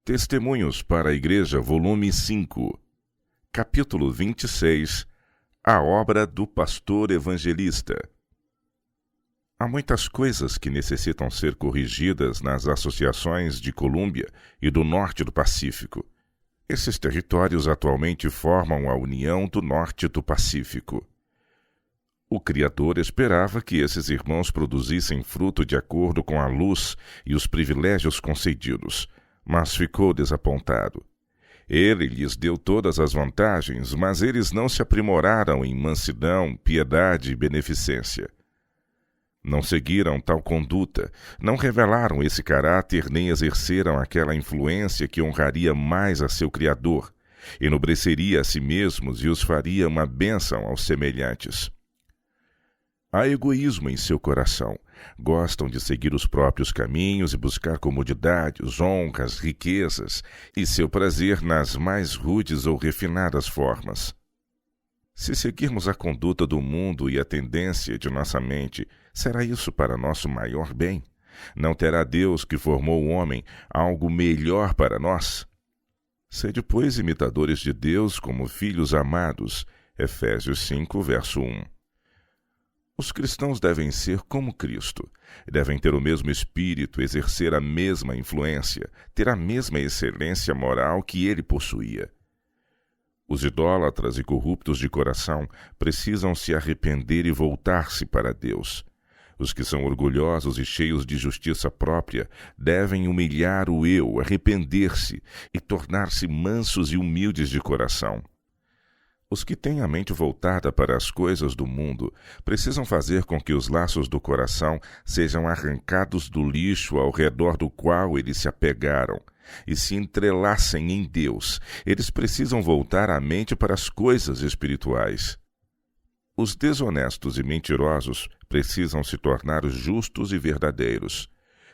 Testemunhos para a Igreja, volume 5, capítulo 26, A obra do pastor evangelista. Há muitas coisas que necessitam ser corrigidas nas associações de Colômbia e do Norte do Pacífico. Esses territórios atualmente formam a União do Norte do Pacífico. O Criador esperava que esses irmãos produzissem fruto de acordo com a luz e os privilégios concedidos, mas ficou desapontado. Ele lhes deu todas as vantagens, mas eles não se aprimoraram em mansidão, piedade e beneficência. Não seguiram tal conduta, não revelaram esse caráter nem exerceram aquela influência que honraria mais a seu Criador, enobreceria a si mesmos e os faria uma bênção aos semelhantes. Há egoísmo em seu coração. Gostam de seguir os próprios caminhos e buscar comodidades, honras, riquezas e seu prazer nas mais rudes ou refinadas formas. Se seguirmos a conduta do mundo e a tendência de nossa mente, será isso para nosso maior bem? Não terá Deus, que formou o homem, algo melhor para nós? Sede, pois, imitadores de Deus como filhos amados. Efésios 5, verso 1. Os cristãos devem ser como Cristo, devem ter o mesmo espírito, exercer a mesma influência, ter a mesma excelência moral que ele possuía. Os idólatras e corruptos de coração precisam se arrepender e voltar-se para Deus. Os que são orgulhosos e cheios de justiça própria devem humilhar o eu, arrepender-se e tornar-se mansos e humildes de coração. Os que têm a mente voltada para as coisas do mundo precisam fazer com que os laços do coração sejam arrancados do lixo ao redor do qual eles se apegaram e se entrelacem em Deus. Eles precisam voltar a mente para as coisas espirituais. Os desonestos e mentirosos precisam se tornar justos e verdadeiros.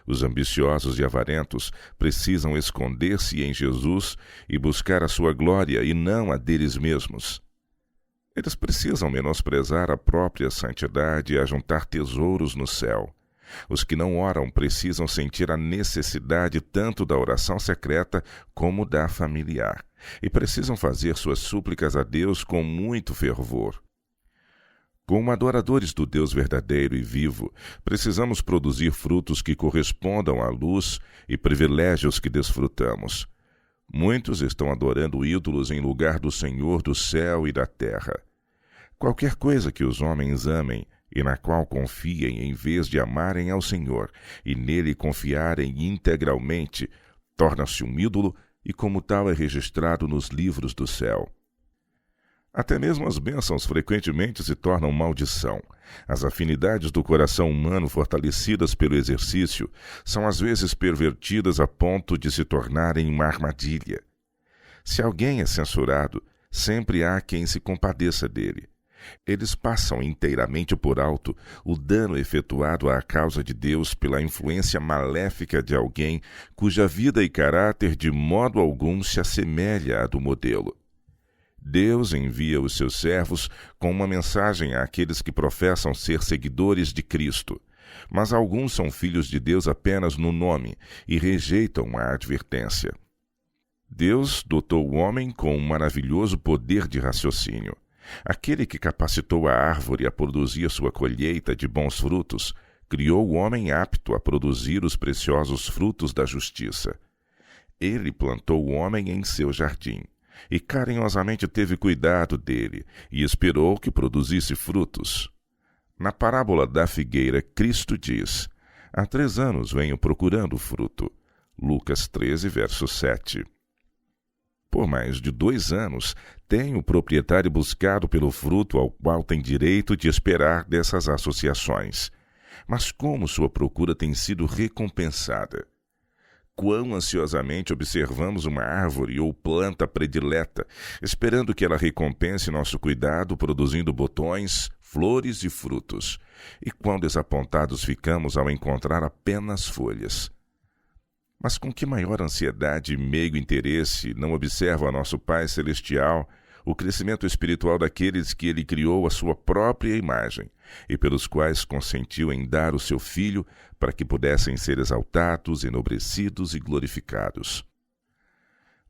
Os ambiciosos e avarentos precisam esconder-se em Jesus e buscar a sua glória e não a deles mesmos. Eles precisam menosprezar a própria santidade e ajuntar tesouros no céu. Os que não oram precisam sentir a necessidade tanto da oração secreta como da familiar, e precisam fazer suas súplicas a Deus com muito fervor. Como adoradores do Deus verdadeiro e vivo, precisamos produzir frutos que correspondam à luz e privilégios que desfrutamos. Muitos estão adorando ídolos em lugar do Senhor do céu e da terra. Qualquer coisa que os homens amem e na qual confiem em vez de amarem ao Senhor e nele confiarem integralmente, torna-se um ídolo e como tal é registrado nos livros do céu. Até mesmo as bênçãos frequentemente se tornam maldição. As afinidades do coração humano fortalecidas pelo exercício são às vezes pervertidas a ponto de se tornarem uma armadilha. Se alguém é censurado, sempre há quem se compadeça dele. Eles passam inteiramente por alto o dano efetuado à causa de Deus pela influência maléfica de alguém cuja vida e caráter de modo algum se assemelha à do modelo. Deus envia os seus servos com uma mensagem àqueles que professam ser seguidores de Cristo, mas alguns são filhos de Deus apenas no nome e rejeitam a advertência. Deus dotou o homem com um maravilhoso poder de raciocínio. Aquele que capacitou a árvore a produzir sua colheita de bons frutos, criou o homem apto a produzir os preciosos frutos da justiça. Ele plantou o homem em seu jardim, e carinhosamente teve cuidado dele, e esperou que produzisse frutos. Na parábola da figueira, Cristo diz: há 3 anos venho procurando fruto. Lucas 13, verso 7. Por mais de 2 anos, tem o proprietário buscado pelo fruto ao qual tem direito de esperar dessas associações. Mas como sua procura tem sido recompensada? Quão ansiosamente observamos uma árvore ou planta predileta, esperando que ela recompense nosso cuidado, produzindo botões, flores e frutos. E quão desapontados ficamos ao encontrar apenas folhas. Mas com que maior ansiedade e meigo interesse não observa nosso Pai Celestial o crescimento espiritual daqueles que Ele criou à sua própria imagem e pelos quais consentiu em dar o seu Filho para que pudessem ser exaltados, enobrecidos e glorificados.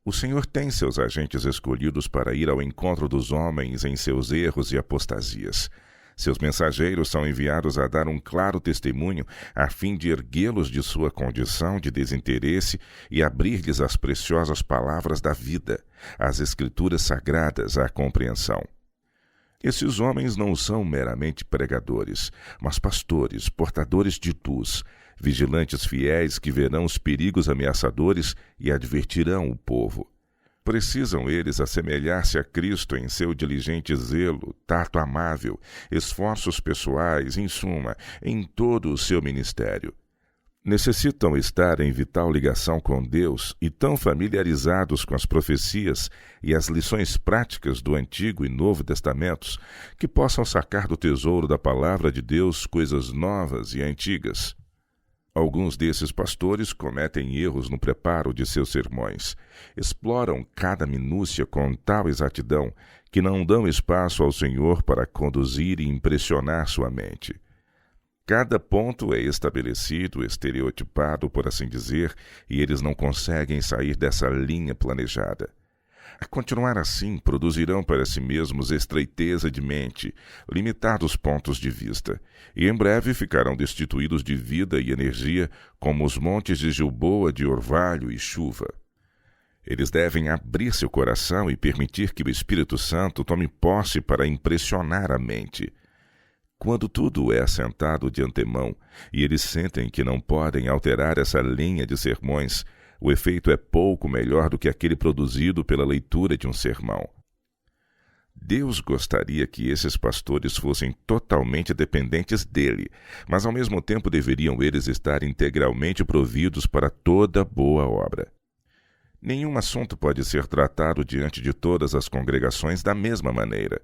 O Senhor tem seus agentes escolhidos para ir ao encontro dos homens em seus erros e apostasias. Seus mensageiros são enviados a dar um claro testemunho a fim de erguê-los de sua condição de desinteresse e abrir-lhes as preciosas palavras da vida, as Escrituras sagradas à compreensão. Esses homens não são meramente pregadores, mas pastores, portadores de luz, vigilantes fiéis que verão os perigos ameaçadores e advertirão o povo. Precisam eles assemelhar-se a Cristo em seu diligente zelo, tato amável, esforços pessoais, em suma, em todo o seu ministério. Necessitam estar em vital ligação com Deus e tão familiarizados com as profecias e as lições práticas do Antigo e Novo Testamentos que possam sacar do tesouro da palavra de Deus coisas novas e antigas. Alguns desses pastores cometem erros no preparo de seus sermões. Exploram cada minúcia com tal exatidão que não dão espaço ao Senhor para conduzir e impressionar sua mente. Cada ponto é estabelecido, estereotipado, por assim dizer, e eles não conseguem sair dessa linha planejada. A continuar assim, produzirão para si mesmos estreiteza de mente, limitados pontos de vista, e em breve ficarão destituídos de vida e energia, como os montes de Gilboa, de orvalho e chuva. Eles devem abrir seu coração e permitir que o Espírito Santo tome posse para impressionar a mente. Quando tudo é assentado de antemão e eles sentem que não podem alterar essa linha de sermões, o efeito é pouco melhor do que aquele produzido pela leitura de um sermão. Deus gostaria que esses pastores fossem totalmente dependentes dele, mas ao mesmo tempo deveriam eles estar integralmente providos para toda boa obra. Nenhum assunto pode ser tratado diante de todas as congregações da mesma maneira.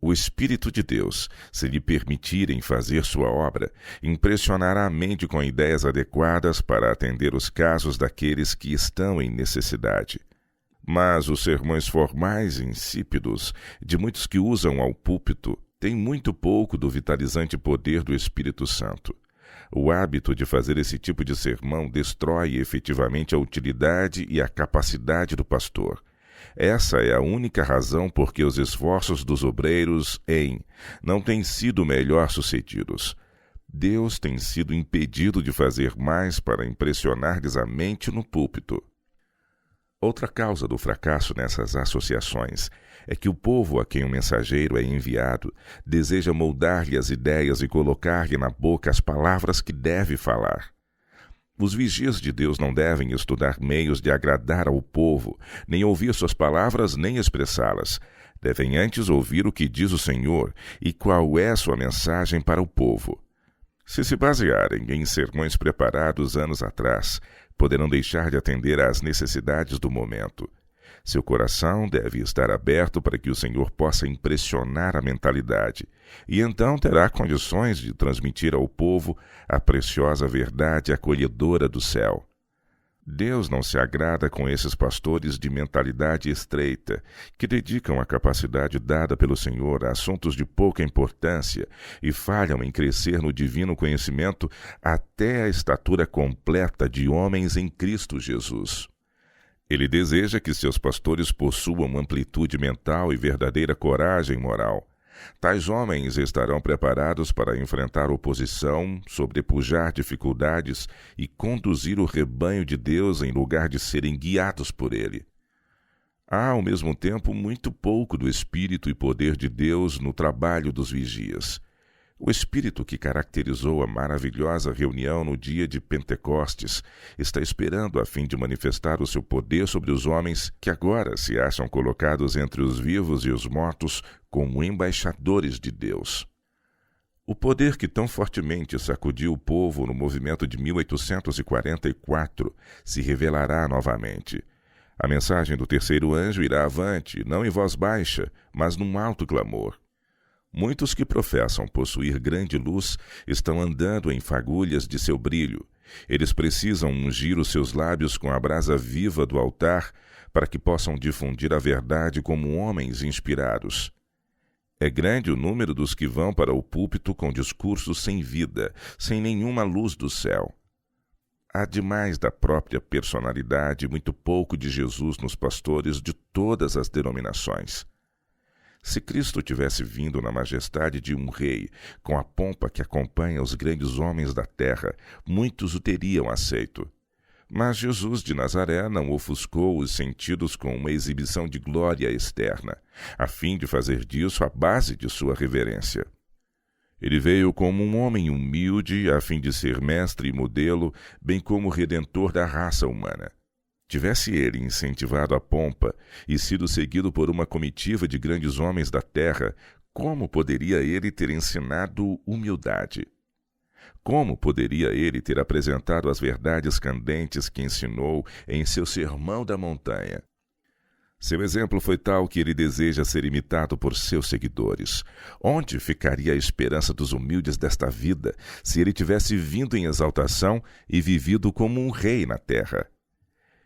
O Espírito de Deus, se lhe permitirem fazer sua obra, impressionará a mente com ideias adequadas para atender os casos daqueles que estão em necessidade. Mas os sermões formais e insípidos, de muitos que usam ao púlpito, têm muito pouco do vitalizante poder do Espírito Santo. O hábito de fazer esse tipo de sermão destrói efetivamente a utilidade e a capacidade do pastor. Essa é a única razão por que os esforços dos obreiros não têm sido melhor sucedidos. Deus tem sido impedido de fazer mais para impressionar-lhes a mente no púlpito. Outra causa do fracasso nessas associações é que o povo a quem o mensageiro é enviado deseja moldar-lhe as ideias e colocar-lhe na boca as palavras que deve falar. Os vigias de Deus não devem estudar meios de agradar ao povo, nem ouvir suas palavras, nem expressá-las. Devem antes ouvir o que diz o Senhor e qual é sua mensagem para o povo. Se basearem em sermões preparados anos atrás, poderão deixar de atender às necessidades do momento. Seu coração deve estar aberto para que o Senhor possa impressionar a mentalidade, e então terá condições de transmitir ao povo a preciosa verdade acolhedora do céu. Deus não se agrada com esses pastores de mentalidade estreita, que dedicam a capacidade dada pelo Senhor a assuntos de pouca importância e falham em crescer no divino conhecimento até a estatura completa de homens em Cristo Jesus. Ele deseja que seus pastores possuam amplitude mental e verdadeira coragem moral. Tais homens estarão preparados para enfrentar oposição, sobrepujar dificuldades e conduzir o rebanho de Deus em lugar de serem guiados por ele. Há, ao mesmo tempo, muito pouco do Espírito e poder de Deus no trabalho dos vigias. O Espírito que caracterizou a maravilhosa reunião no dia de Pentecostes está esperando a fim de manifestar o seu poder sobre os homens que agora se acham colocados entre os vivos e os mortos como embaixadores de Deus. O poder que tão fortemente sacudiu o povo no movimento de 1844 se revelará novamente. A mensagem do terceiro anjo irá avante, não em voz baixa, mas num alto clamor. Muitos que professam possuir grande luz estão andando em fagulhas de seu brilho. Eles precisam ungir os seus lábios com a brasa viva do altar para que possam difundir a verdade como homens inspirados. É grande o número dos que vão para o púlpito com discursos sem vida, sem nenhuma luz do céu. há demais da própria personalidade e muito pouco de Jesus nos pastores de todas as denominações. Se Cristo tivesse vindo na majestade de um rei, com a pompa que acompanha os grandes homens da terra, muitos o teriam aceito. Mas Jesus de Nazaré não ofuscou os sentidos com uma exibição de glória externa, a fim de fazer disso a base de sua reverência. Ele veio como um homem humilde, a fim de ser mestre e modelo, bem como redentor da raça humana. Tivesse ele incentivado a pompa e sido seguido por uma comitiva de grandes homens da terra, como poderia ele ter ensinado humildade? Como poderia ele ter apresentado as verdades candentes que ensinou em seu Sermão da Montanha? Seu exemplo foi tal que ele deseja ser imitado por seus seguidores. Onde ficaria a esperança dos humildes desta vida se ele tivesse vindo em exaltação e vivido como um rei na terra?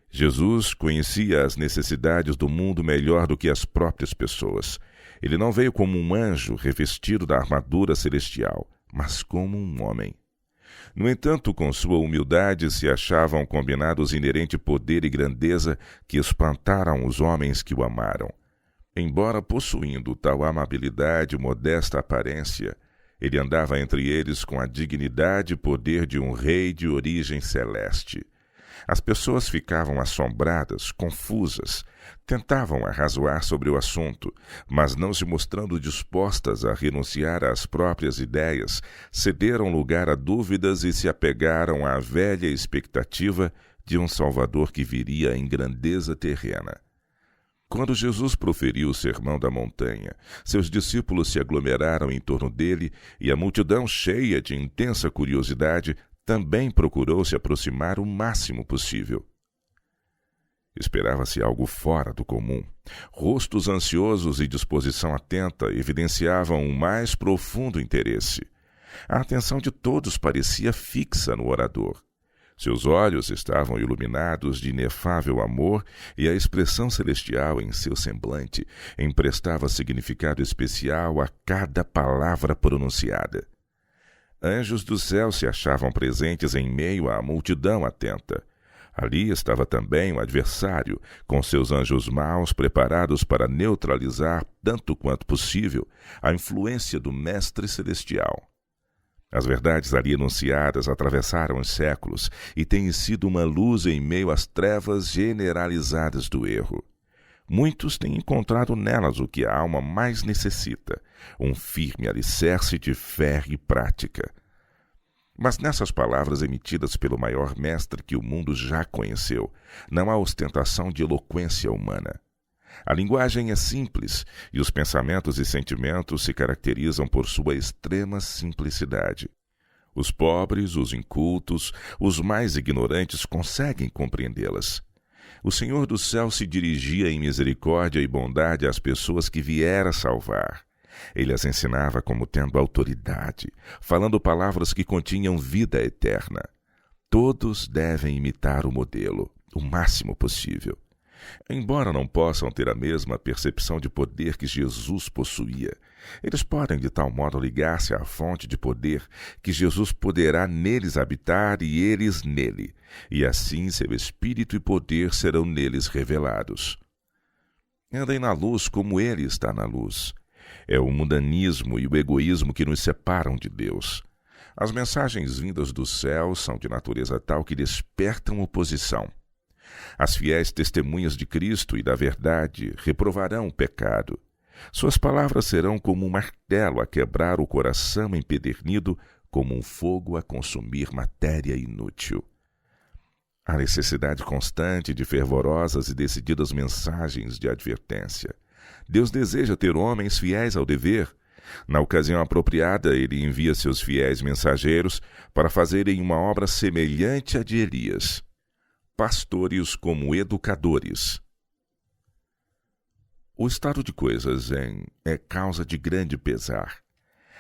Jesus conhecia as necessidades do mundo melhor do que as próprias pessoas. Ele não veio como um anjo revestido da armadura celestial, mas como um homem. No entanto, com sua humildade se achavam combinados inerente poder e grandeza que espantaram os homens que o amaram. Embora possuindo tal amabilidade e modesta aparência, ele andava entre eles com a dignidade e poder de um rei de origem celeste. As pessoas ficavam assombradas, confusas, tentavam arrazoar sobre o assunto, mas não se mostrando dispostas a renunciar às próprias ideias, cederam lugar a dúvidas e se apegaram à velha expectativa de um Salvador que viria em grandeza terrena. Quando Jesus proferiu o Sermão da Montanha, seus discípulos se aglomeraram em torno dele e a multidão, cheia de intensa curiosidade, também procurou se aproximar o máximo possível. Esperava-se algo fora do comum. Rostos ansiosos e disposição atenta evidenciavam um mais profundo interesse. A atenção de todos parecia fixa no orador. Seus olhos estavam iluminados de inefável amor e a expressão celestial em seu semblante emprestava significado especial a cada palavra pronunciada. Anjos do céu se achavam presentes em meio à multidão atenta. Ali estava também o adversário, com seus anjos maus preparados para neutralizar, tanto quanto possível, a influência do Mestre Celestial. As verdades ali enunciadas atravessaram os séculos e têm sido uma luz em meio às trevas generalizadas do erro. Muitos têm encontrado nelas o que a alma mais necessita, um firme alicerce de fé e prática. Mas nessas palavras emitidas pelo maior mestre que o mundo já conheceu, não há ostentação de eloquência humana. A linguagem é simples e os pensamentos e sentimentos se caracterizam por sua extrema simplicidade. Os pobres, os incultos, os mais ignorantes conseguem compreendê-las. O Senhor do céu se dirigia em misericórdia e bondade às pessoas que viera salvar. Ele as ensinava como tendo autoridade, falando palavras que continham vida eterna. Todos devem imitar o modelo, o máximo possível. Embora não possam ter a mesma percepção de poder que Jesus possuía, eles podem de tal modo ligar-se à fonte de poder que Jesus poderá neles habitar e eles nele, e assim seu espírito e poder serão neles revelados. Andem na luz como ele está na luz. É o mundanismo e o egoísmo que nos separam de Deus. As mensagens vindas do céu são de natureza tal que despertam oposição. As fiéis testemunhas de Cristo e da verdade reprovarão o pecado. Suas palavras serão como um martelo a quebrar o coração empedernido, como um fogo a consumir matéria inútil. Há necessidade constante de fervorosas e decididas mensagens de advertência. Deus deseja ter homens fiéis ao dever. Na ocasião apropriada, ele envia seus fiéis mensageiros para fazerem uma obra semelhante à de Elias. Pastores como educadores. O estado de coisas é causa de grande pesar.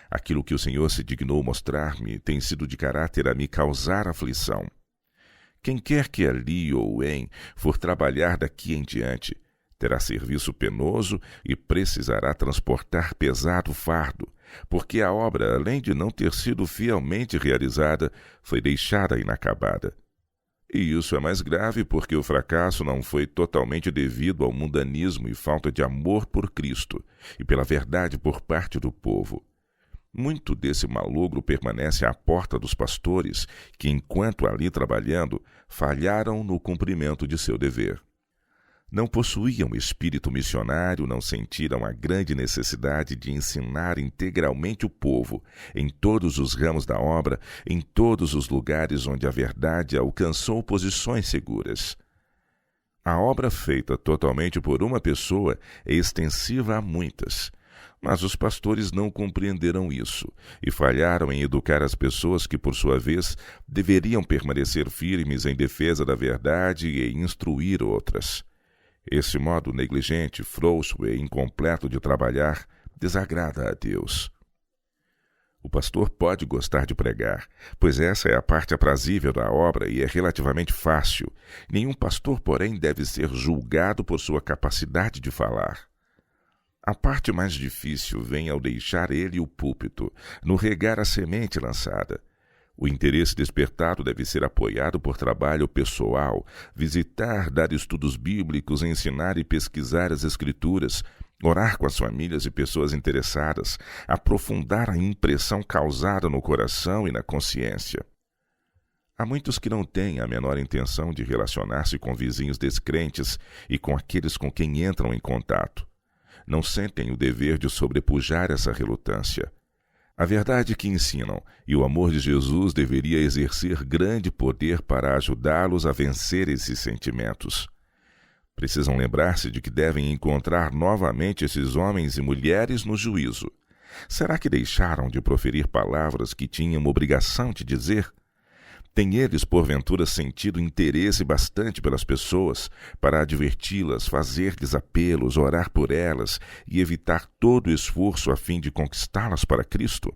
Aquilo que o Senhor se dignou mostrar-me tem sido de caráter a me causar aflição. Quem quer que ali ou for trabalhar daqui em diante, terá serviço penoso e precisará transportar pesado fardo, porque a obra, além de não ter sido fielmente realizada, foi deixada inacabada. E isso é mais grave porque o fracasso não foi totalmente devido ao mundanismo e falta de amor por Cristo e pela verdade por parte do povo. Muito desse malogro permanece à porta dos pastores, que, enquanto ali trabalhando, falharam no cumprimento de seu dever. Não possuíam espírito missionário, não sentiram a grande necessidade de ensinar integralmente o povo, em todos os ramos da obra, em todos os lugares onde a verdade alcançou posições seguras. A obra feita totalmente por uma pessoa é extensiva a muitas, mas os pastores não compreenderam isso e falharam em educar as pessoas que, por sua vez, deveriam permanecer firmes em defesa da verdade e instruir outras. Esse modo negligente, frouxo e incompleto de trabalhar desagrada a Deus. O pastor pode gostar de pregar, pois essa é a parte aprazível da obra e é relativamente fácil. Nenhum pastor, porém, deve ser julgado por sua capacidade de falar. A parte mais difícil vem ao deixar ele o púlpito, no regar a semente lançada. O interesse despertado deve ser apoiado por trabalho pessoal, visitar, dar estudos bíblicos, ensinar e pesquisar as Escrituras, orar com as famílias e pessoas interessadas, aprofundar a impressão causada no coração e na consciência. Há muitos que não têm a menor intenção de relacionar-se com vizinhos descrentes e com aqueles com quem entram em contato. Não sentem o dever de sobrepujar essa relutância. A verdade que ensinam e o amor de Jesus deveria exercer grande poder para ajudá-los a vencer esses sentimentos. Precisam lembrar-se de que devem encontrar novamente esses homens e mulheres no juízo. Será que deixaram de proferir palavras que tinham obrigação de dizer? Têm eles, porventura, sentido interesse bastante pelas pessoas para adverti-las, fazer-lhes apelos, orar por elas e evitar todo o esforço a fim de conquistá-las para Cristo?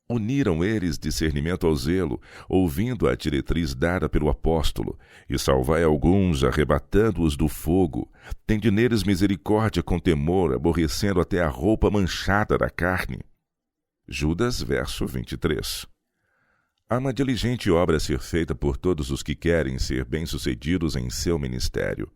Uniram eles discernimento ao zelo, ouvindo a diretriz dada pelo apóstolo, e salvai alguns, arrebatando-os do fogo. Tende neles misericórdia com temor, aborrecendo até a roupa manchada da carne. Judas, verso 23. Há uma diligente obra a ser feita por todos os que querem ser bem-sucedidos em seu ministério.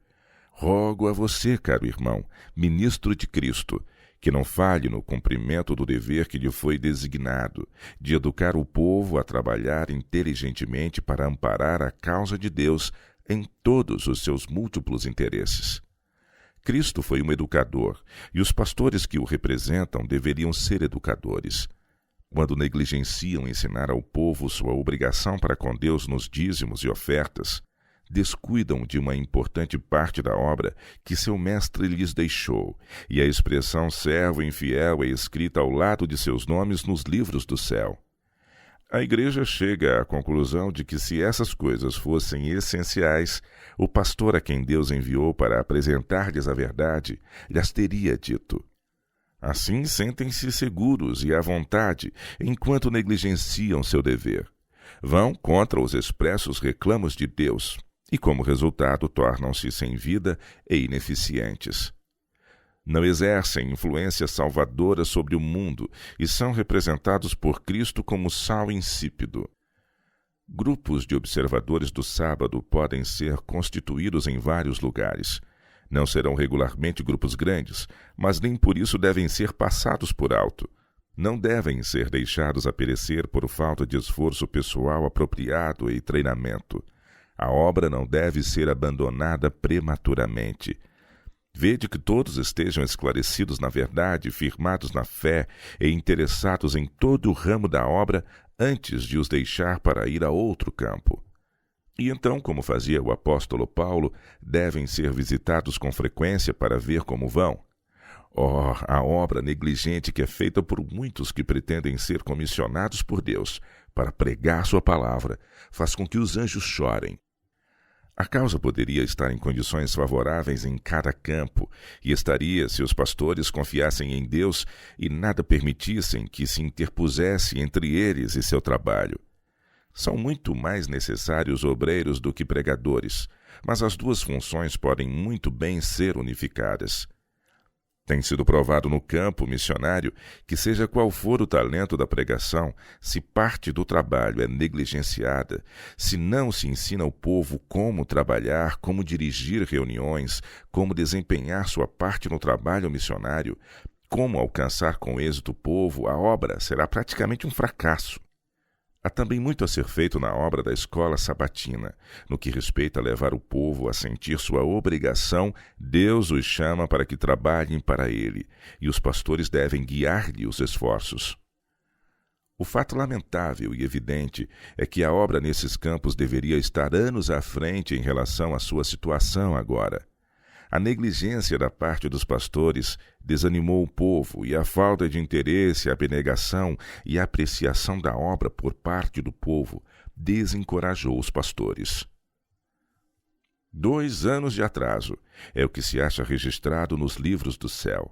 Rogo a você, caro irmão, ministro de Cristo, que não falhe no cumprimento do dever que lhe foi designado, de educar o povo a trabalhar inteligentemente para amparar a causa de Deus em todos os seus múltiplos interesses. Cristo foi um educador, e os pastores que o representam deveriam ser educadores. Quando negligenciam ensinar ao povo sua obrigação para com Deus nos dízimos e ofertas, descuidam de uma importante parte da obra que seu mestre lhes deixou, e a expressão servo infiel é escrita ao lado de seus nomes nos livros do céu. A igreja chega à conclusão de que se essas coisas fossem essenciais, o pastor a quem Deus enviou para apresentar-lhes a verdade, lhes teria dito. Assim sentem-se seguros e à vontade, enquanto negligenciam seu dever. Vão contra os expressos reclamos de Deus e, como resultado, tornam-se sem vida e ineficientes. Não exercem influência salvadora sobre o mundo e são representados por Cristo como sal insípido. Grupos de observadores do sábado podem ser constituídos em vários lugares. Não serão regularmente grupos grandes, mas nem por isso devem ser passados por alto. Não devem ser deixados a perecer por falta de esforço pessoal apropriado e treinamento. A obra não deve ser abandonada prematuramente. Vede que todos estejam esclarecidos na verdade, firmados na fé e interessados em todo o ramo da obra antes de os deixar para ir a outro campo. E então, como fazia o apóstolo Paulo, devem ser visitados com frequência para ver como vão. Oh, a obra negligente que é feita por muitos que pretendem ser comissionados por Deus para pregar sua palavra faz com que os anjos chorem. A causa poderia estar em condições favoráveis em cada campo, e estaria se os pastores confiassem em Deus e nada permitissem que se interpusesse entre eles e seu trabalho. São muito mais necessários obreiros do que pregadores, mas as duas funções podem muito bem ser unificadas. Tem sido provado no campo missionário que, seja qual for o talento da pregação, se parte do trabalho é negligenciada, se não se ensina ao povo como trabalhar, como dirigir reuniões, como desempenhar sua parte no trabalho missionário, como alcançar com êxito o povo, a obra será praticamente um fracasso. Há também muito a ser feito na obra da escola sabatina. No que respeita a levar o povo a sentir sua obrigação, Deus os chama para que trabalhem para Ele, e os pastores devem guiar-lhe os esforços. O fato lamentável e evidente é que a obra nesses campos deveria estar anos à frente em relação à sua situação agora. A negligência da parte dos pastores desanimou o povo e a falta de interesse, a abnegação e a apreciação da obra por parte do povo desencorajou os pastores. 2 anos de atraso é o que se acha registrado nos livros do céu.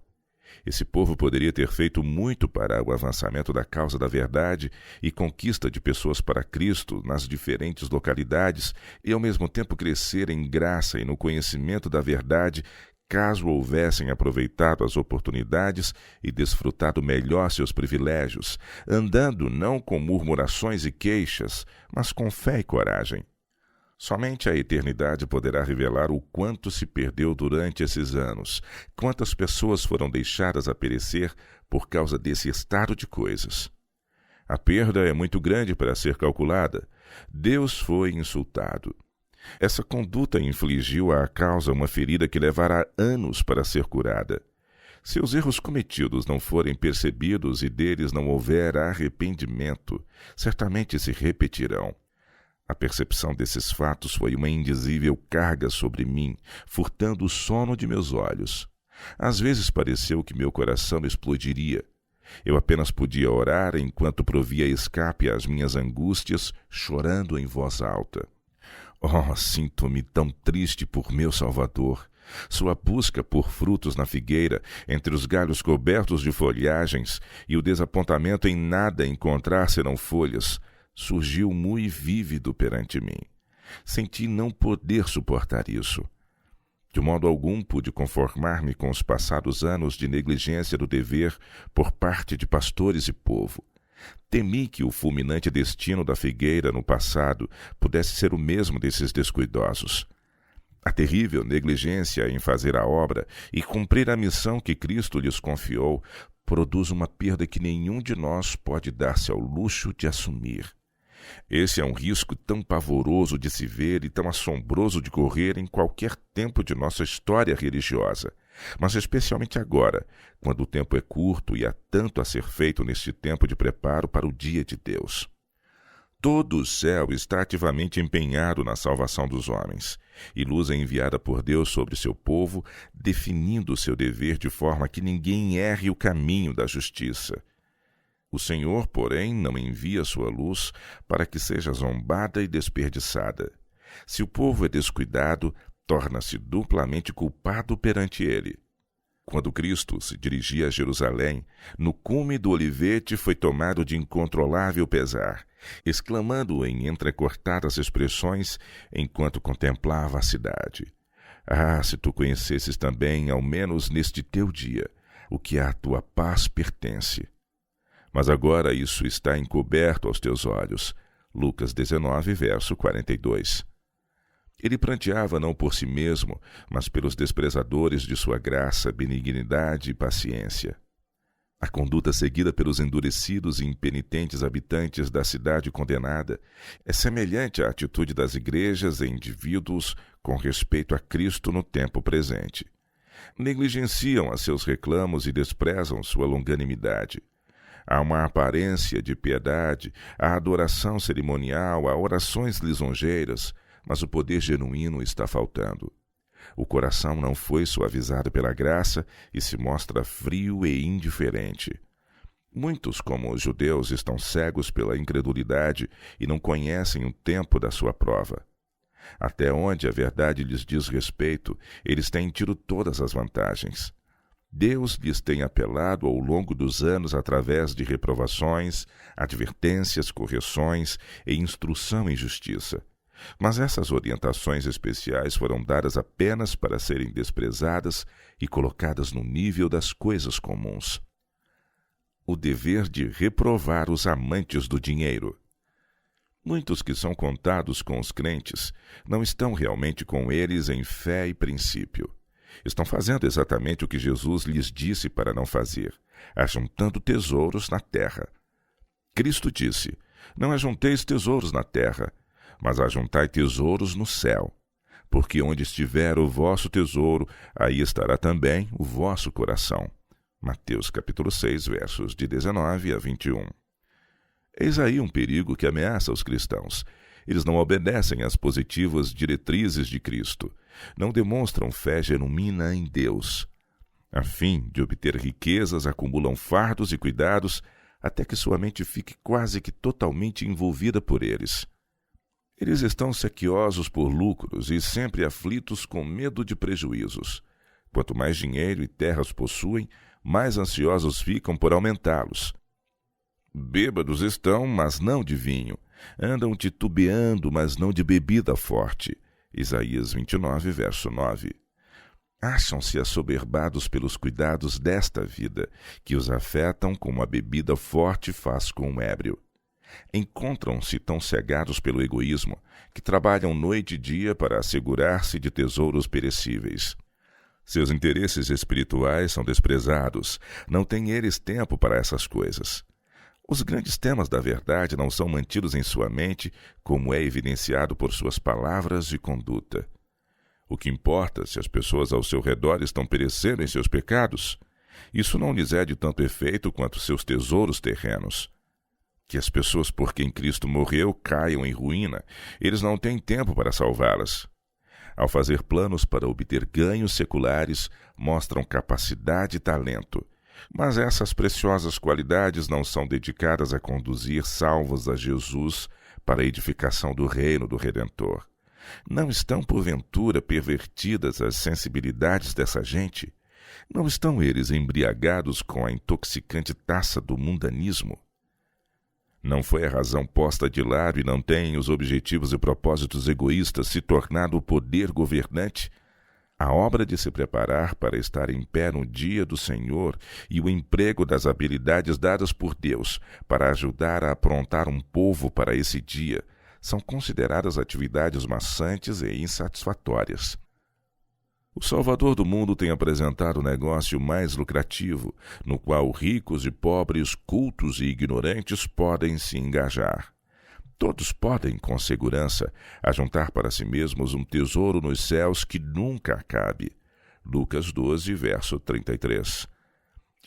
Esse povo poderia ter feito muito para o avançamento da causa da verdade e conquista de pessoas para Cristo nas diferentes localidades e, ao mesmo tempo, crescer em graça e no conhecimento da verdade, caso houvessem aproveitado as oportunidades e desfrutado melhor seus privilégios, andando não com murmurações e queixas, mas com fé e coragem. Somente a eternidade poderá revelar o quanto se perdeu durante esses anos, quantas pessoas foram deixadas a perecer por causa desse estado de coisas. A perda é muito grande para ser calculada. Deus foi insultado. Essa conduta infligiu à causa uma ferida que levará anos para ser curada. Se os erros cometidos não forem percebidos e deles não houver arrependimento, certamente se repetirão. A percepção desses fatos foi uma indizível carga sobre mim, furtando o sono de meus olhos. Às vezes pareceu que meu coração explodiria. Eu apenas podia orar enquanto provia escape às minhas angústias, chorando em voz alta. Oh, sinto-me tão triste por meu Salvador. Sua busca por frutos na figueira, entre os galhos cobertos de folhagens, e o desapontamento em nada encontrar senão folhas, surgiu muito vívido perante mim. Senti não poder suportar isso. De modo algum pude conformar-me com os passados anos de negligência do dever por parte de pastores e povo. Temi que o fulminante destino da figueira no passado pudesse ser o mesmo desses descuidosos. A terrível negligência em fazer a obra e cumprir a missão que Cristo lhes confiou produz uma perda que nenhum de nós pode dar-se ao luxo de assumir. Esse é um risco tão pavoroso de se ver e tão assombroso de correr em qualquer tempo de nossa história religiosa, mas especialmente agora, quando o tempo é curto e há tanto a ser feito neste tempo de preparo para o dia de Deus. Todo o céu está ativamente empenhado na salvação dos homens, e luz é enviada por Deus sobre seu povo, definindo o seu dever de forma que ninguém erre o caminho da justiça. O Senhor, porém, não envia sua luz para que seja zombada e desperdiçada. Se o povo é descuidado, torna-se duplamente culpado perante ele. Quando Cristo se dirigia a Jerusalém, no cume do olivete foi tomado de incontrolável pesar, exclamando em entrecortadas expressões enquanto contemplava a cidade. Ah, se tu conhecesses também, ao menos neste teu dia, o que à tua paz pertence! Mas agora isso está encoberto aos teus olhos. Lucas 19, verso 42. Ele pranteava não por si mesmo, mas pelos desprezadores de sua graça, benignidade e paciência. A conduta seguida pelos endurecidos e impenitentes habitantes da cidade condenada é semelhante à atitude das igrejas e indivíduos com respeito a Cristo no tempo presente. Negligenciam a seus reclamos e desprezam sua longanimidade. Há uma aparência de piedade, há adoração cerimonial, há orações lisonjeiras, mas o poder genuíno está faltando. O coração não foi suavizado pela graça e se mostra frio e indiferente. Muitos, como os judeus, estão cegos pela incredulidade e não conhecem o tempo da sua prova. Até onde a verdade lhes diz respeito, eles têm tido todas as vantagens. Deus lhes tem apelado ao longo dos anos através de reprovações, advertências, correções e instrução em justiça. Mas essas orientações especiais foram dadas apenas para serem desprezadas e colocadas no nível das coisas comuns. O dever de reprovar os amantes do dinheiro. Muitos que são contados com os crentes não estão realmente com eles em fé e princípio. Estão fazendo exatamente o que Jesus lhes disse para não fazer, ajuntando tesouros na terra. Cristo disse: não ajunteis tesouros na terra, mas ajuntai tesouros no céu, porque onde estiver o vosso tesouro, aí estará também o vosso coração. Mateus capítulo 6, versos de 19 a 21. Eis aí um perigo que ameaça os cristãos. Eles não obedecem às positivas diretrizes de Cristo, não demonstram fé genuína em Deus. A fim de obter riquezas, acumulam fardos e cuidados, até que sua mente fique quase que totalmente envolvida por eles. Eles estão sequiosos por lucros e sempre aflitos com medo de prejuízos. Quanto mais dinheiro e terras possuem, mais ansiosos ficam por aumentá-los. Bêbados estão, mas não de vinho. Andam titubeando, mas não de bebida forte. Isaías 29, verso 9. Acham-se assoberbados pelos cuidados desta vida, que os afetam como a bebida forte faz com o ébrio. Encontram-se tão cegados pelo egoísmo, que trabalham noite e dia para assegurar-se de tesouros perecíveis. Seus interesses espirituais são desprezados, não têm eles tempo para essas coisas. Os grandes temas da verdade não são mantidos em sua mente, como é evidenciado por suas palavras e conduta. O que importa se as pessoas ao seu redor estão perecendo em seus pecados? Isso não lhes é de tanto efeito quanto seus tesouros terrenos. Que as pessoas por quem Cristo morreu caiam em ruína, eles não têm tempo para salvá-las. Ao fazer planos para obter ganhos seculares, mostram capacidade e talento. Mas essas preciosas qualidades não são dedicadas a conduzir salvos a Jesus para a edificação do reino do Redentor. Não estão, porventura, pervertidas as sensibilidades dessa gente? Não estão eles embriagados com a intoxicante taça do mundanismo? Não foi a razão posta de lado e não tem os objetivos e propósitos egoístas se tornado o poder governante? A obra de se preparar para estar em pé no dia do Senhor e o emprego das habilidades dadas por Deus para ajudar a aprontar um povo para esse dia são consideradas atividades maçantes e insatisfatórias. O Salvador do mundo tem apresentado o negócio mais lucrativo, no qual ricos e pobres, cultos e ignorantes podem se engajar. Todos podem, com segurança, ajuntar para si mesmos um tesouro nos céus que nunca acabe. Lucas 12, verso 33.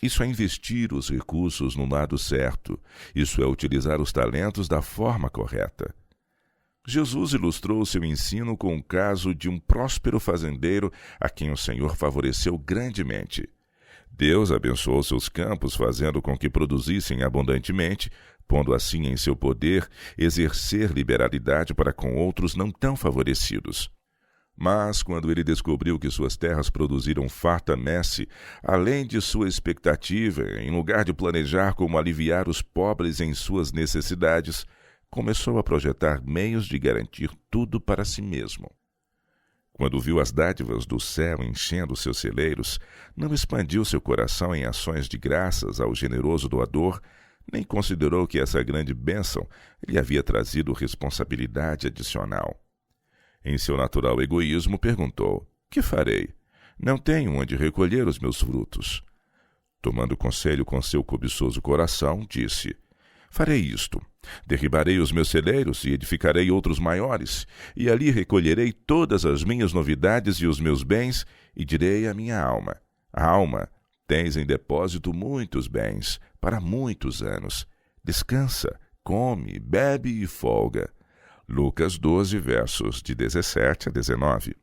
Isso é investir os recursos no lado certo. Isso é utilizar os talentos da forma correta. Jesus ilustrou seu ensino com o caso de um próspero fazendeiro a quem o Senhor favoreceu grandemente. Deus abençoou seus campos, fazendo com que produzissem abundantemente, pondo assim em seu poder exercer liberalidade para com outros não tão favorecidos. Mas, quando ele descobriu que suas terras produziram farta messe, além de sua expectativa, em lugar de planejar como aliviar os pobres em suas necessidades, começou a projetar meios de garantir tudo para si mesmo. Quando viu as dádivas do céu enchendo seus celeiros, não expandiu seu coração em ações de graças ao generoso doador, nem considerou que essa grande bênção lhe havia trazido responsabilidade adicional. Em seu natural egoísmo, perguntou: que farei? Não tenho onde recolher os meus frutos. Tomando conselho com seu cobiçoso coração, disse: farei isto: derribarei os meus celeiros e edificarei outros maiores, e ali recolherei todas as minhas novidades e os meus bens, e direi à minha alma: alma, tens em depósito muitos bens, para muitos anos. Descansa, come, bebe e folga. Lucas 12, versos de 17 a 19.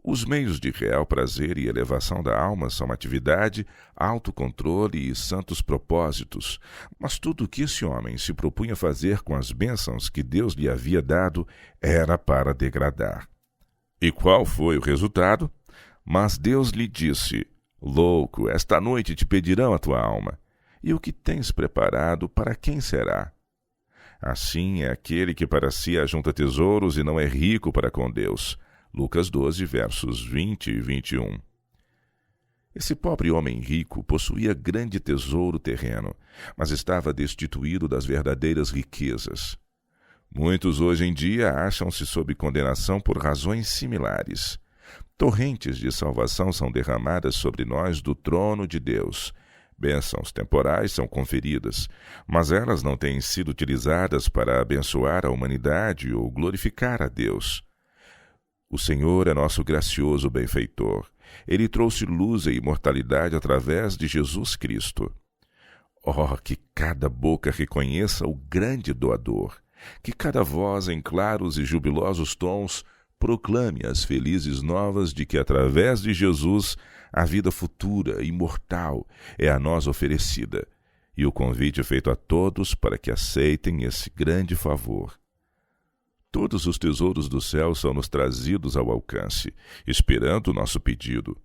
Os meios de real prazer e elevação da alma são atividade, autocontrole e santos propósitos, mas tudo o que esse homem se propunha fazer com as bênçãos que Deus lhe havia dado era para degradar. E qual foi o resultado? Mas Deus lhe disse: louco, esta noite te pedirão a tua alma. E o que tens preparado, para quem será? Assim é aquele que para si ajunta tesouros e não é rico para com Deus. Lucas 12, versos 20 e 21. Esse pobre homem rico possuía grande tesouro terreno, mas estava destituído das verdadeiras riquezas. Muitos hoje em dia acham-se sob condenação por razões similares. Torrentes de salvação são derramadas sobre nós do trono de Deus. Bênçãos temporais são conferidas, mas elas não têm sido utilizadas para abençoar a humanidade ou glorificar a Deus. O Senhor é nosso gracioso benfeitor. Ele trouxe luz e imortalidade através de Jesus Cristo. Oh, que cada boca reconheça o grande doador, que cada voz em claros e jubilosos tons proclame as felizes novas de que através de Jesus a vida futura, imortal, é a nós oferecida, e o convite feito a todos para que aceitem esse grande favor. Todos os tesouros do céu são nos trazidos ao alcance, esperando o nosso pedido.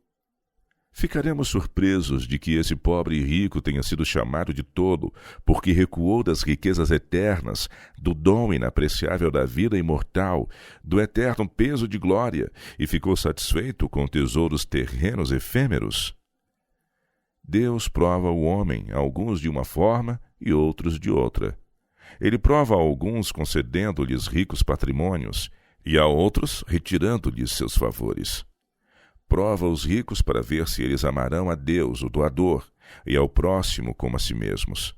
Ficaremos surpresos de que esse pobre rico tenha sido chamado de tolo, porque recuou das riquezas eternas, do dom inapreciável da vida imortal, do eterno peso de glória, e ficou satisfeito com tesouros terrenos efêmeros. Deus prova o homem, alguns de uma forma e outros de outra. Ele prova a alguns concedendo-lhes ricos patrimônios, e a outros retirando-lhes seus favores. Prova os ricos para ver se eles amarão a Deus, o doador, e ao próximo como a si mesmos.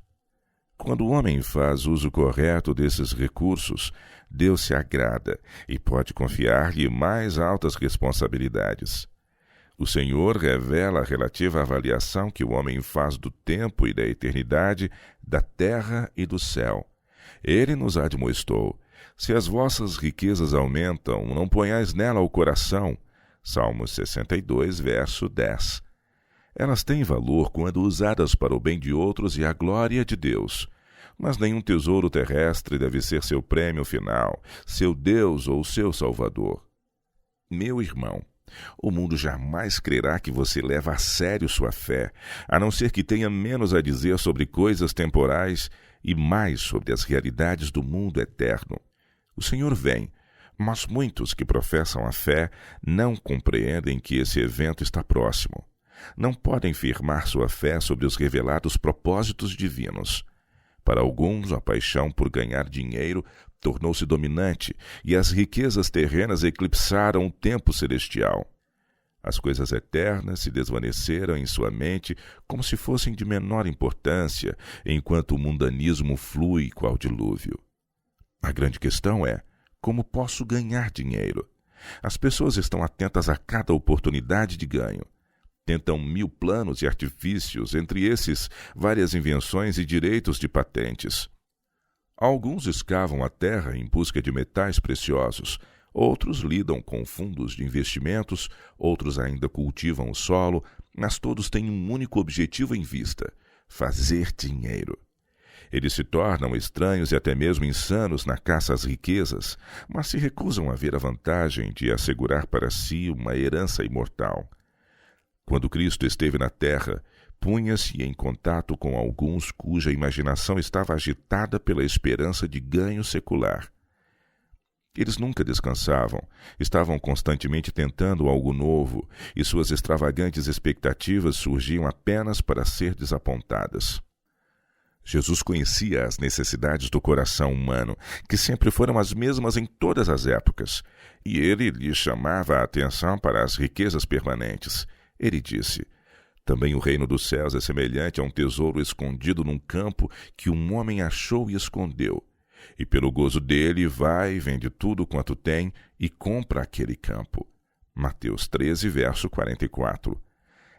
Quando o homem faz uso correto desses recursos, Deus se agrada e pode confiar-lhe mais altas responsabilidades. O Senhor revela a relativa avaliação que o homem faz do tempo e da eternidade, da terra e do céu. Ele nos admoestou: se as vossas riquezas aumentam, não ponhais nela o coração. Salmos 62, verso 10. Elas têm valor quando usadas para o bem de outros e a glória de Deus. Mas nenhum tesouro terrestre deve ser seu prêmio final, seu Deus ou seu Salvador. Meu irmão, o mundo jamais crerá que você leva a sério sua fé, a não ser que tenha menos a dizer sobre coisas temporais e mais sobre as realidades do mundo eterno. O Senhor vem, mas muitos que professam a fé não compreendem que esse evento está próximo. Não podem firmar sua fé sobre os revelados propósitos divinos. Para alguns, a paixão por ganhar dinheiro tornou-se dominante e as riquezas terrenas eclipsaram o tempo celestial. As coisas eternas se desvaneceram em sua mente como se fossem de menor importância, enquanto o mundanismo flui qual dilúvio. A grande questão é: como posso ganhar dinheiro? As pessoas estão atentas a cada oportunidade de ganho. Tentam 1000 planos e artifícios, entre esses várias invenções e direitos de patentes. Alguns escavam a terra em busca de metais preciosos, outros lidam com fundos de investimentos, outros ainda cultivam o solo, mas todos têm um único objetivo em vista: fazer dinheiro. Eles se tornam estranhos e até mesmo insanos na caça às riquezas, mas se recusam a ver a vantagem de assegurar para si uma herança imortal. Quando Cristo esteve na terra, punha-se em contato com alguns cuja imaginação estava agitada pela esperança de ganho secular. Eles nunca descansavam, estavam constantemente tentando algo novo, e suas extravagantes expectativas surgiam apenas para ser desapontadas. Jesus conhecia as necessidades do coração humano, que sempre foram as mesmas em todas as épocas, e ele lhe chamava a atenção para as riquezas permanentes. Ele disse: também o reino dos céus é semelhante a um tesouro escondido num campo que um homem achou e escondeu. E pelo gozo dele vai, vende tudo quanto tem e compra aquele campo. Mateus 13, verso 44.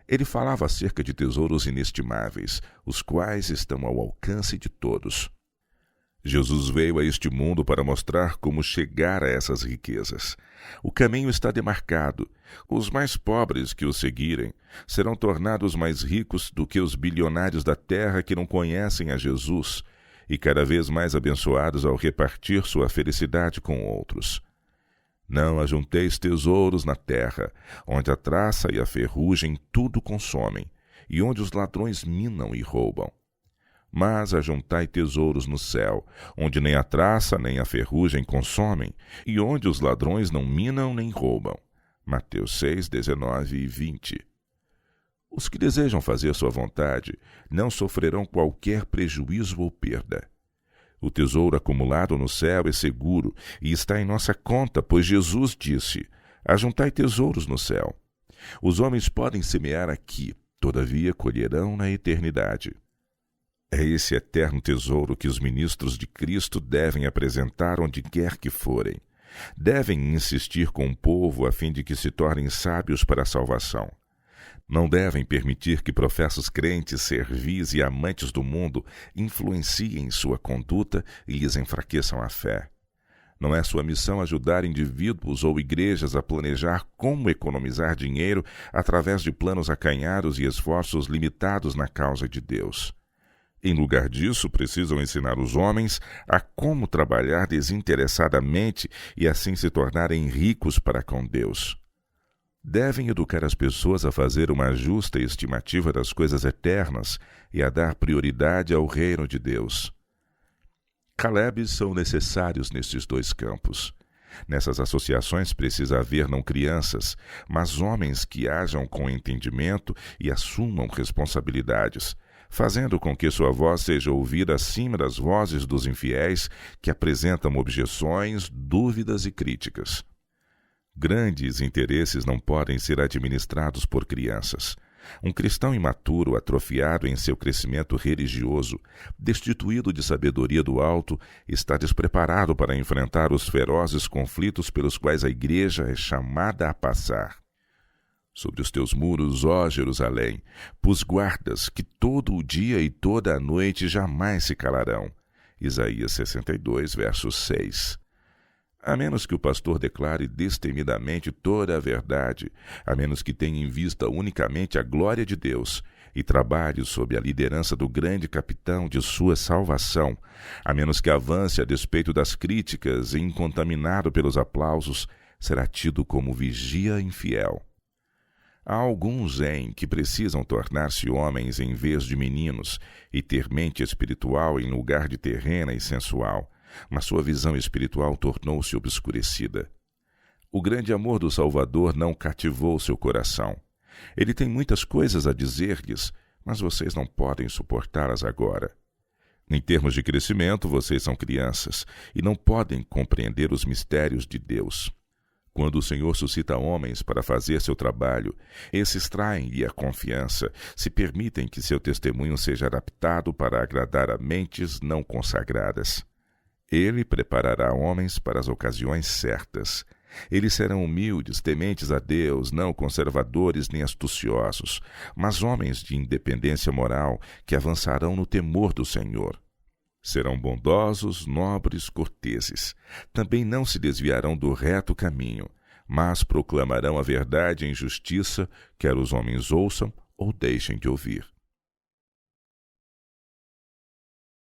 Ele falava acerca de tesouros inestimáveis, os quais estão ao alcance de todos. Jesus veio a este mundo para mostrar como chegar a essas riquezas. O caminho está demarcado. Os mais pobres que o seguirem serão tornados mais ricos do que os bilionários da terra que não conhecem a Jesus, e cada vez mais abençoados ao repartir sua felicidade com outros. Não ajunteis tesouros na terra, onde a traça e a ferrugem tudo consomem, e onde os ladrões minam e roubam. Mas ajuntai tesouros no céu, onde nem a traça nem a ferrugem consomem, e onde os ladrões não minam nem roubam. Mateus 6, 19 e 20. Os que desejam fazer sua vontade não sofrerão qualquer prejuízo ou perda. O tesouro acumulado no céu é seguro e está em nossa conta, pois Jesus disse: ajuntai tesouros no céu. Os homens podem semear aqui, todavia colherão na eternidade. É esse eterno tesouro que os ministros de Cristo devem apresentar onde quer que forem. Devem insistir com o povo a fim de que se tornem sábios para a salvação. Não devem permitir que professos crentes, servis e amantes do mundo influenciem sua conduta e lhes enfraqueçam a fé. Não é sua missão ajudar indivíduos ou igrejas a planejar como economizar dinheiro através de planos acanhados e esforços limitados na causa de Deus. Em lugar disso, precisam ensinar os homens a como trabalhar desinteressadamente e assim se tornarem ricos para com Deus. Devem educar as pessoas a fazer uma justa estimativa das coisas eternas e a dar prioridade ao reino de Deus. Calebes são necessários nestes dois campos. Nessas associações precisa haver não crianças, mas homens que hajam com entendimento e assumam responsabilidades, fazendo com que sua voz seja ouvida acima das vozes dos infiéis que apresentam objeções, dúvidas e críticas. Grandes interesses não podem ser administrados por crianças. Um cristão imaturo, atrofiado em seu crescimento religioso, destituído de sabedoria do alto, está despreparado para enfrentar os ferozes conflitos pelos quais a igreja é chamada a passar. Sobre os teus muros, ó Jerusalém, pus guardas que todo o dia e toda a noite jamais se calarão. Isaías 62, verso 6. A menos que o pastor declare destemidamente toda a verdade, a menos que tenha em vista unicamente a glória de Deus e trabalhe sob a liderança do grande capitão de sua salvação, a menos que avance a despeito das críticas e incontaminado pelos aplausos, será tido como vigia infiel. Há alguns que precisam tornar-se homens em vez de meninos e ter mente espiritual em lugar de terrena e sensual, mas sua visão espiritual tornou-se obscurecida. O grande amor do Salvador não cativou seu coração. Ele tem muitas coisas a dizer-lhes, mas vocês não podem suportá-las agora. Em termos de crescimento, vocês são crianças e não podem compreender os mistérios de Deus. Quando o Senhor suscita homens para fazer seu trabalho, esses traem-lhe a confiança, se permitem que seu testemunho seja adaptado para agradar a mentes não consagradas. Ele preparará homens para as ocasiões certas. Eles serão humildes, tementes a Deus, não conservadores nem astuciosos, mas homens de independência moral que avançarão no temor do Senhor. Serão bondosos, nobres, corteses. Também não se desviarão do reto caminho, mas proclamarão a verdade em justiça, quer os homens ouçam ou deixem de ouvir.